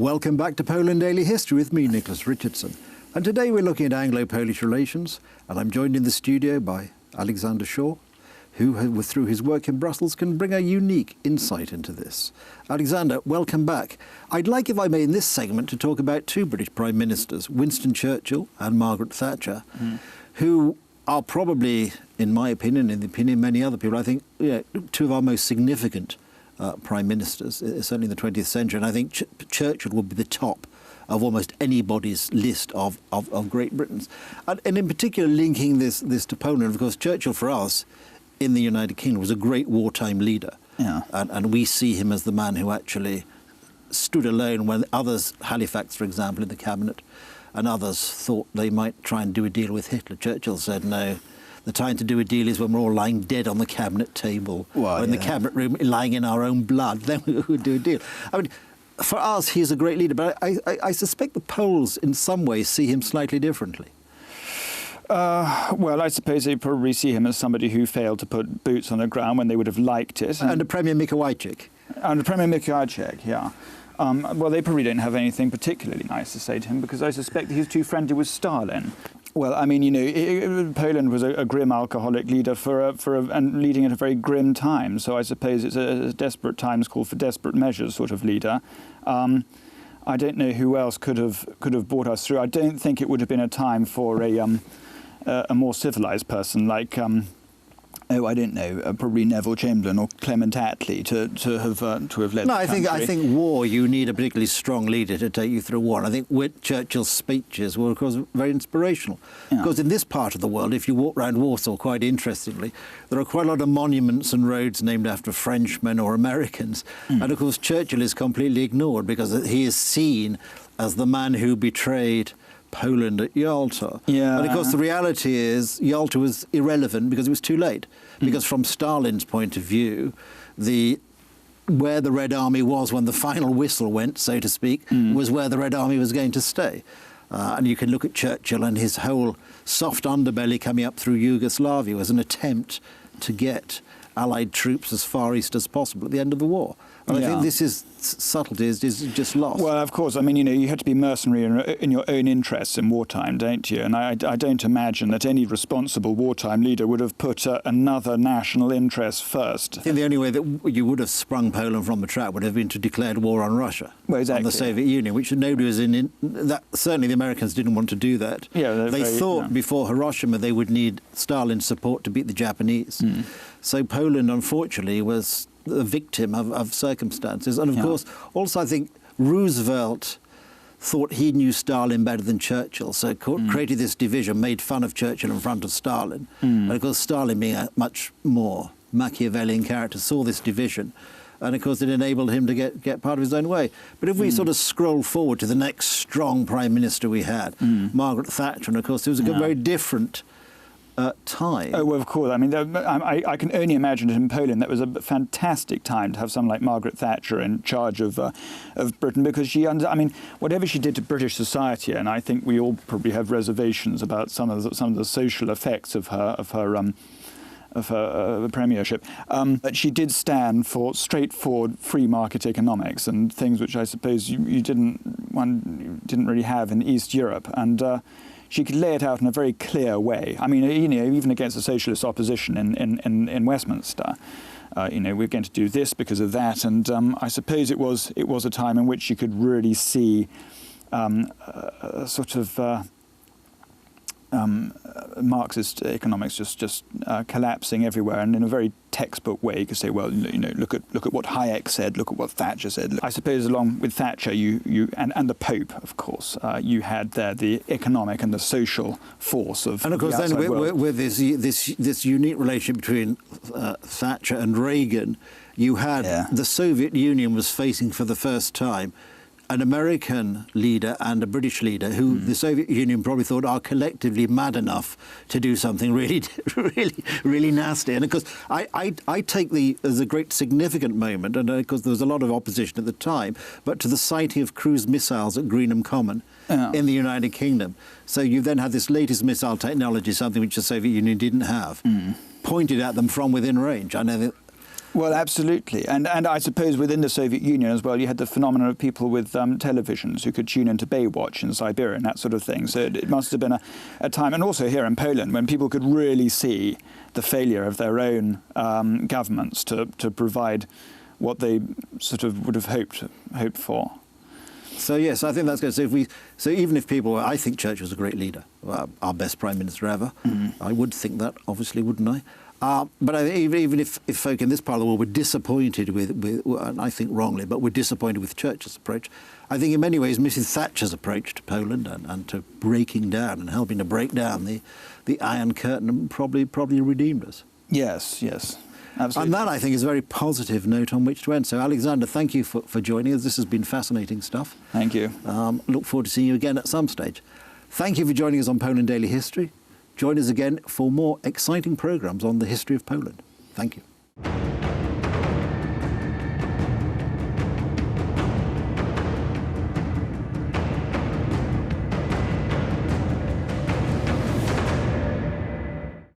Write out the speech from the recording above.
Welcome back to Poland Daily History with me, Nicholas Richardson. And today we're looking at Anglo-Polish relations, and I'm joined in the studio by Alexander Shaw, who, through his work in Brussels, can bring a unique insight into this. Alexander, welcome back. I'd like, if I may, in this segment, to talk about two British Prime Ministers, Winston Churchill and Margaret Thatcher, who are probably, in my opinion, in the opinion of many other people, I think, two of our most significant Prime Ministers, certainly in the 20th century. And I think Churchill will be the top of almost anybody's list of Great Britons. And in particular, linking this to Poland, of course, Churchill for us in the United Kingdom was a great wartime leader. Yeah. And we see him as the man who actually stood alone when others, Halifax, for example, in the cabinet, and others thought they might try and do a deal with Hitler. Churchill said, no, the time to do a deal is when we're all lying dead on the cabinet table, or in the cabinet room, lying in our own blood. Then we would do a deal. I mean, for us, he's a great leader, but I suspect the Poles, in some ways, see him slightly differently. Well, I suppose they probably see him as somebody who failed to put boots on the ground when they would have liked it. Under Premier Mikołajczyk. Under Premier Mikołajczyk, yeah. Well, they probably don't have anything particularly nice to say to him because I suspect he's too friendly with Stalin. Well, I mean, you know, Poland was a grim alcoholic leader and leading at a very grim time. So I suppose it's a desperate times call for desperate measures sort of leader. I don't know who else could have brought us through. I don't think it would have been a time for a more civilized person like I don't know, probably Neville Chamberlain or Clement Attlee to have led. No, I think war. You need a particularly strong leader to take you through war. And I think Churchill's speeches were, of course, very inspirational. Yeah. Because in this part of the world, if you walk around Warsaw, quite interestingly, there are quite a lot of monuments and roads named after Frenchmen or Americans. And of course, Churchill is completely ignored because he is seen as the man who betrayed Poland at Yalta. Yeah. And of course the reality is Yalta was irrelevant because it was too late. Because from Stalin's point of view, where the Red Army was when the final whistle went, so to speak, was where the Red Army was going to stay. And you can look at Churchill and his whole soft underbelly coming up through Yugoslavia as an attempt to get Allied troops as far east as possible at the end of the war. And I think this is subtlety is just lost. Well, of course. I mean, you know, you had to be mercenary in your own interests in wartime, don't you? And I don't imagine that any responsible wartime leader would have put another national interest first. I think the only way that you would have sprung Poland from the trap would have been to declare war on Russia, on the Soviet Union, which nobody was in. That certainly the Americans didn't want to do that. Yeah, they thought before Hiroshima they would need Stalin's support to beat the Japanese. So Poland, unfortunately, was a victim of circumstances. And of course, also I think Roosevelt thought he knew Stalin better than Churchill, so created this division, made fun of Churchill in front of Stalin. And of course, Stalin, being a much more Machiavellian character, saw this division. And of course, it enabled him to get part of his own way. But if we sort of scroll forward to the next strong Prime Minister we had, Margaret Thatcher, and of course, it was a very different time. Oh, well, of course. I mean, I can only imagine that in Poland that was a fantastic time to have someone like Margaret Thatcher in charge of Britain, because I mean, whatever she did to British society, and I think we all probably have reservations about some of the social effects of her premiership. But she did stand for straightforward free market economics and things which I suppose you didn't really have in East Europe. And she could lay it out in a very clear way. I mean, you know, even against the socialist opposition in Westminster, you know, we're going to do this because of that. And I suppose it was a time in which you could really see a sort of Marxist economics just collapsing everywhere, and in a very textbook way you could say, well, you know, look at what Hayek said, look at what Thatcher said. I suppose along with Thatcher and the Pope, of course, you had there the economic and the social force of and of course then with this unique relationship between Thatcher and Reagan, you had the Soviet Union was facing for the first time an American leader and a British leader who the Soviet Union probably thought are collectively mad enough to do something really nasty. And of course, I take as a great significant moment, and because there was a lot of opposition at the time, but to the sighting of cruise missiles at Greenham Common in the United Kingdom. So you then had this latest missile technology, something which the Soviet Union didn't have, pointed at them from within range. I know that Well, absolutely. And I suppose within the Soviet Union as well, you had the phenomenon of people with televisions who could tune into Baywatch in Siberia and that sort of thing. So it must have been a time, and also here in Poland, when people could really see the failure of their own governments to provide what they sort of would have hoped for. So yes, I think that's good. So even if people, I think Churchill was a great leader, our best prime minister ever. I would think that, obviously, wouldn't I? But even if folk in this part of the world were disappointed with, and I think wrongly, but were disappointed with Churchill's approach, I think in many ways Mrs. Thatcher's approach to Poland and to breaking down and helping to break down the Iron Curtain probably redeemed us. Yes. Absolutely. And that, I think, is a very positive note on which to end. So, Alexander, thank you for joining us. This has been fascinating stuff. Thank you. Look forward to seeing you again at some stage. Thank you for joining us on Poland Daily History. Join us again for more exciting programmes on the history of Poland. Thank you.